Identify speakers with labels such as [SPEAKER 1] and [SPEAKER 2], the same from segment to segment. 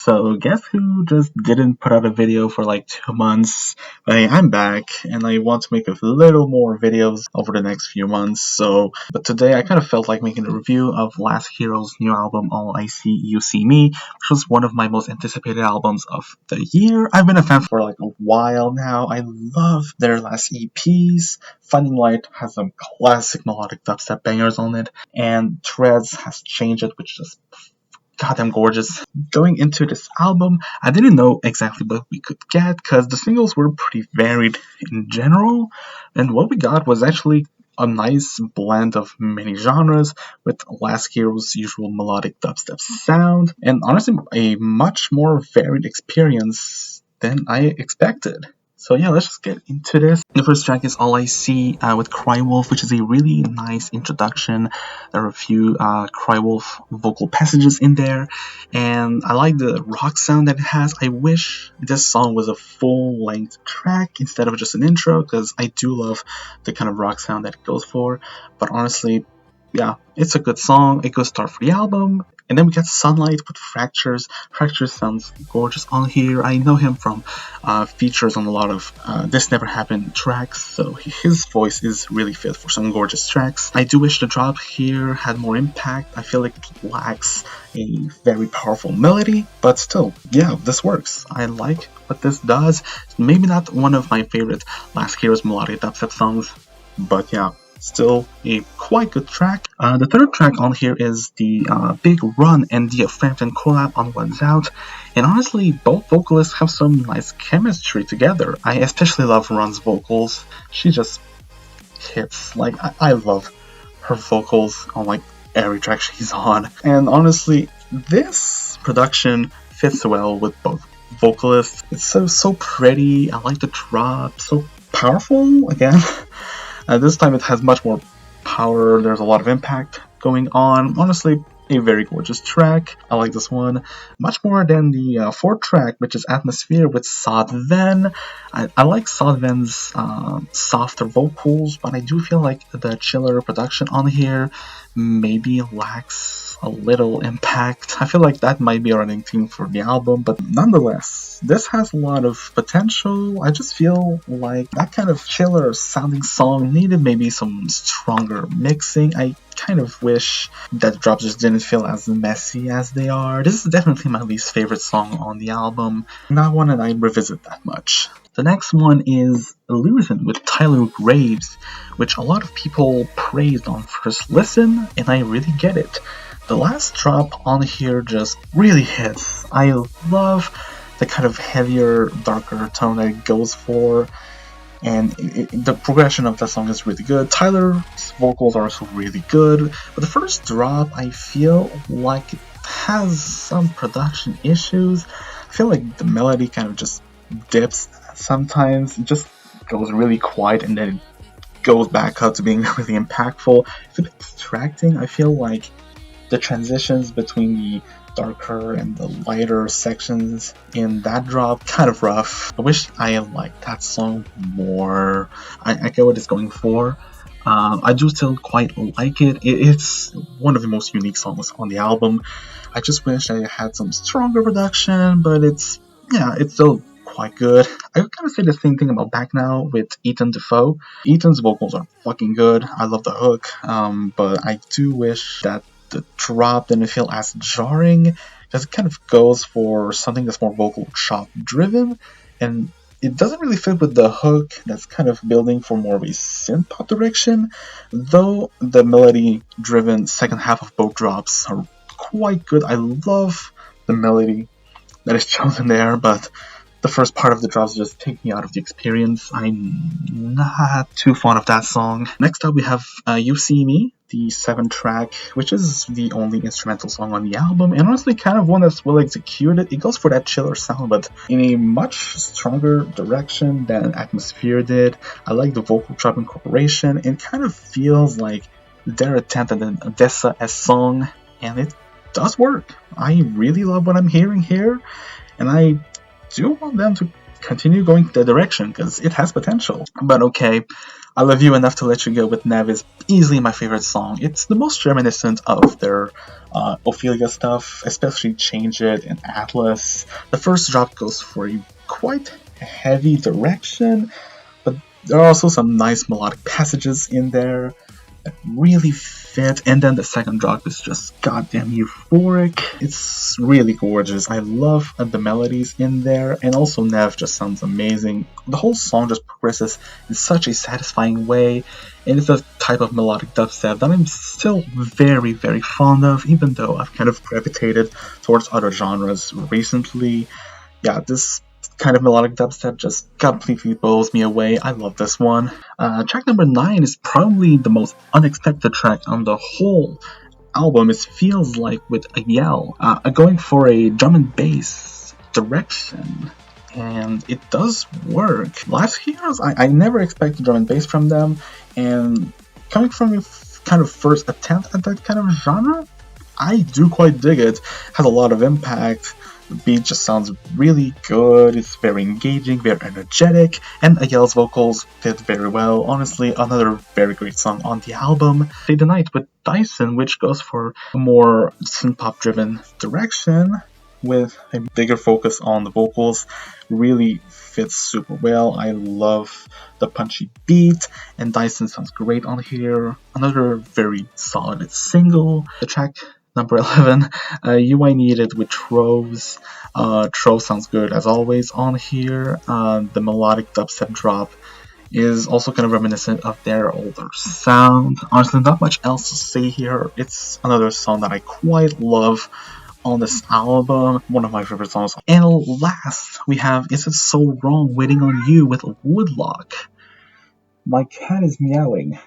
[SPEAKER 1] So guess who just didn't put out a video for like 2 months? But hey, I'm back and I want to make a little more videos over the next few months. But today I kind of felt like making a review of Last Hero's new album, All I See You See Me, which was one of my most anticipated albums of the year. I've been a fan for like a while now. I love their last EPs. Finding Light has some classic melodic dubstep bangers on it, and Threads has changed it, which is goddamn gorgeous. Going into this album, I didn't know exactly what we could get because the singles were pretty varied in general, and what we got was actually a nice blend of many genres with Last Hero's usual melodic dubstep sound, and honestly, a much more varied experience than I expected. So yeah, let's just get into this. The first track is All I See with Cry Wolf, which is a really nice introduction. There are a few Cry Wolf vocal passages in there, and I like the rock sound that it has. I wish this song was a full-length track instead of just an intro, because I do love the kind of rock sound that it goes for. But honestly, yeah, it's a good song, a good start for the album. And then we got Sunlight with Fractures. Fractures sounds gorgeous on here. I know him from features on a lot of This Never Happened tracks, so his voice is really fit for some gorgeous tracks. I do wish the drop here had more impact. I feel like it lacks a very powerful melody, but still, yeah, this works. I like what this does. Maybe not one of my favorite Last Hero's melodic dubstep songs, but yeah, still a quite good track. The third track on here is the Big Run and the Frampton collab on One's Out, and honestly, both vocalists have some nice chemistry together. I especially love Run's vocals. She just hits. Like, I love her vocals on like every track she's on, and honestly, this production fits well with both vocalists. It's so pretty. I like the drop, so powerful again. This time it has much more power, there's a lot of impact going on. Honestly, a very gorgeous track. I like this one much more than the fourth track, which is Atmosphere with Sodven. I like Sodven's softer vocals, but I do feel like the chiller production on here maybe lacks a little impact. I feel like that might be a running theme for the album, but nonetheless, this has a lot of potential. I just feel like that kind of chiller sounding song needed maybe some stronger mixing. I kind of wish that the drops just didn't feel as messy as they are. This is definitely my least favorite song on the album, not one that I revisit that much. The next one is Illusion with Tyler Graves, which a lot of people praised on first listen, and I really get it. The last drop on here just really hits. I love the kind of heavier, darker tone that it goes for, and the progression of that song is really good. Tyler's vocals are also really good, but the first drop I feel like it has some production issues. I feel like the melody kind of just dips sometimes. It just goes really quiet and then it goes back up to being really impactful. It's a bit distracting. I feel like the transitions between the darker and the lighter sections in that drop kind of rough. I wish I liked that song more. I get what it's going for. I do still quite like it. It's one of the most unique songs on the album. I just wish I had some stronger production, but it's still quite good. I would kind of say the same thing about Back Now with Ethan Defoe. Ethan's vocals are fucking good. I love the hook, but I do wish that the drop didn't feel as jarring, because it kind of goes for something that's more vocal chop driven, and it doesn't really fit with the hook that's kind of building for more of a synth pop direction, though the melody driven second half of both drops are quite good. I love the melody that is chosen there, but the first part of the drops just take me out of the experience. I'm not too fond of that song. Next up we have You See Me, the 7th track, which is the only instrumental song on the album, and honestly kind of one that's well executed. It goes for that chiller sound, but in a much stronger direction than Atmosphere did. I like the vocal drop incorporation. It kind of feels like their attempt at an Odessa-esque song, and it does work. I really love what I'm hearing here, and I do want them to continue going that direction because it has potential. But okay, I Love You Enough to Let You Go with Nev is easily my favorite song. It's the most reminiscent of their Ophelia stuff, especially Change It and Atlas. The first drop goes for a quite heavy direction, but there are also some nice melodic passages in there that really fit, and then the second drop is just goddamn euphoric. It's really gorgeous. I love the melodies in there, and also Nev just sounds amazing. The whole song just progresses in such a satisfying way, and it's a type of melodic dubstep that I'm still very, very fond of, even though I've kind of gravitated towards other genres recently. Yeah, this kind of melodic dubstep just completely blows me away. I love this one. Track number 9 is probably the most unexpected track on the whole album. It feels like with a yell, going for a drum and bass direction. And it does work. Last Heroes, I never expected drum and bass from them, and coming from a kind of first attempt at that kind of genre, I do quite dig it. Has a lot of impact. The beat just sounds really good, it's very engaging, very energetic, and Ayel's vocals fit very well. Honestly, another very great song on the album. Stay the Night with Dyson, which goes for a more synth-pop driven direction with a bigger focus on the vocals, really fits super well. I love the punchy beat, and Dyson sounds great on here. Another very solid single. The track number 11, You I Need It with Troves. Trove sounds good as always on here. The melodic dubstep drop is also kind of reminiscent of their older sound. Honestly, not much else to say here. It's another song that I quite love on this album, one of my favorite songs. And last, we have Is It So Wrong Waiting on You with Woodlock. My cat is meowing.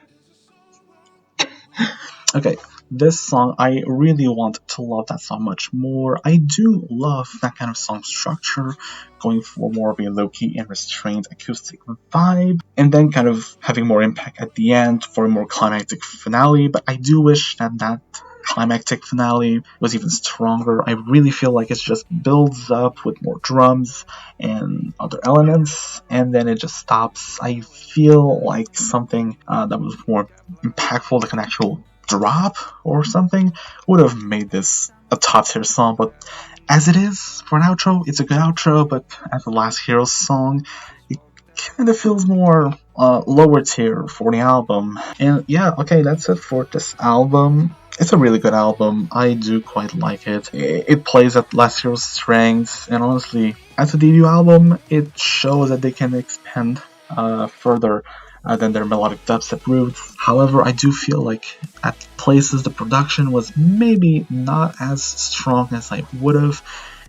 [SPEAKER 1] Okay, this song, I really want to love that song much more. I do love that kind of song structure, going for more of a low-key and restrained acoustic vibe, and then kind of having more impact at the end for a more climactic finale, but I do wish that that climactic finale was even stronger. I really feel like it just builds up with more drums and other elements, and then it just stops. I feel like something that was more impactful, like an actual drop or something, would have made this a top tier song, but as it is for an outro, it's a good outro, but as the Last Hero song, it kind of feels more lower tier for the album. And yeah, okay, that's it for this album. It's a really good album. I do quite like it. It plays at Last Hero's strengths, and honestly, as a debut album, it shows that they can expand further than their melodic dubstep roots. However, I do feel like at places the production was maybe not as strong as I would have,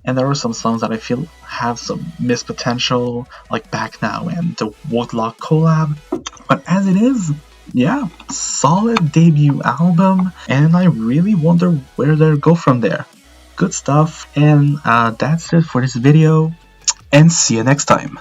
[SPEAKER 1] and there are some songs that I feel have some missed potential, like Back Now and the Woodlock collab. But as it is, yeah, solid debut album, and I really wonder where they'll go from there. Good stuff, and that's it for this video, and see you next time.